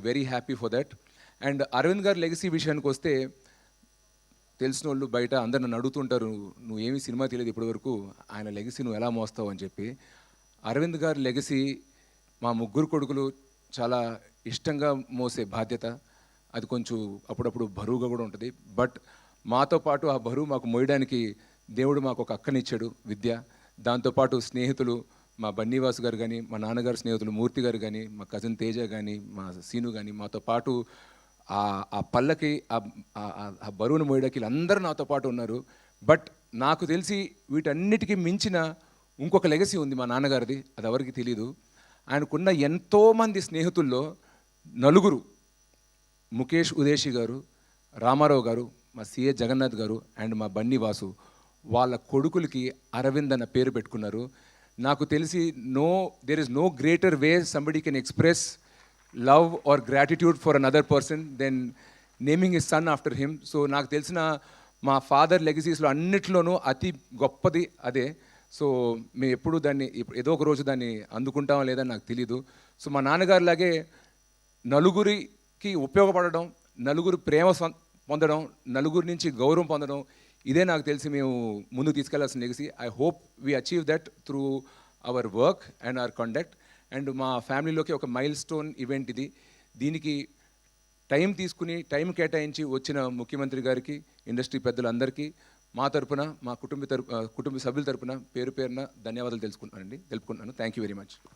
Very happy for that. And Arvind గారి legacy విషయానికి వస్తే, తెలిసిన వాళ్ళు బయట అందరు నన్ను అడుగుతుంటారు, నువ్వు ఏమీ సినిమా తెలియదు ఇప్పటివరకు, ఆయన లెగసీ నువ్వు ఎలా మోస్తావు అని చెప్పి. అరవింద్ గారి లెగసీ మా ముగ్గురు కొడుకులు చాలా ఇష్టంగా మోసే బాధ్యత. అది కొంచెం అప్పుడప్పుడు బరువుగా కూడా ఉంటుంది. బట్ మాతో పాటు ఆ బరువు మాకు మోయడానికి దేవుడు మాకు ఒక అక్కనిచ్చాడు, విద్య. దాంతోపాటు స్నేహితులు, మా బన్నీవాసు గారు కానీ, మా నాన్నగారు స్నేహితులు మూర్తి గారు కానీ, మా కజిన్ తేజ కానీ, మా సీను కానీ, మాతో పాటు ఆ పల్లకి ఆ బరువును మోయడానికి వీళ్ళందరూ నాతో పాటు ఉన్నారు. బట్ నాకు తెలిసి వీటన్నిటికీ మించిన ఇంకొక లెగసీ ఉంది మా నాన్నగారిది, అది ఎవరికి తెలీదు. ఆయనకున్న ఎంతోమంది స్నేహితుల్లో నలుగురు, ముఖేష్ ఉదేశి గారు, రామారావు గారు, మా సిఏ జగన్నాథ్ గారు అండ్ మా బన్నీవాసు, వాళ్ళ కొడుకులకి అరవింద్ అన్న పేరు పెట్టుకున్నారు. నాకు తెలిసి there is no greater way somebody can express love or gratitude for another person than naming his son after him. So నాకు తెలిసిన మా ఫాదర్ లెగసీస్లో అన్నిట్లోనూ అతి గొప్పది అదే. సో మేము ఎప్పుడు దాన్ని ఏదో ఒక రోజు దాన్ని అందుకుంటామో లేదని నాకు తెలీదు. సో మా నాన్నగారిలాగే నలుగురికి ఉపయోగపడడం, నలుగురు ప్రేమ పొందడం, నలుగురి నుంచి గౌరవం పొందడం, ఇదే నాకు తెలిసి మేము ముందుకు తీసుకెళ్లాల్సిన legacy. I hope we achieve that through our work and our conduct. And మా ఫ్యామిలీలోకి ఒక మైల్ స్టోన్ ఈవెంట్ ఇది. దీనికి టైం తీసుకుని టైం కేటాయించి వచ్చిన ముఖ్యమంత్రి గారికి, ఇండస్ట్రీ పెద్దలందరికీ మా తరపున, మా కుటుంబ సభ్యుల తరపున పేరు పేరున ధన్యవాదాలు తెలుపుకుంటున్నాను. Thank you very much.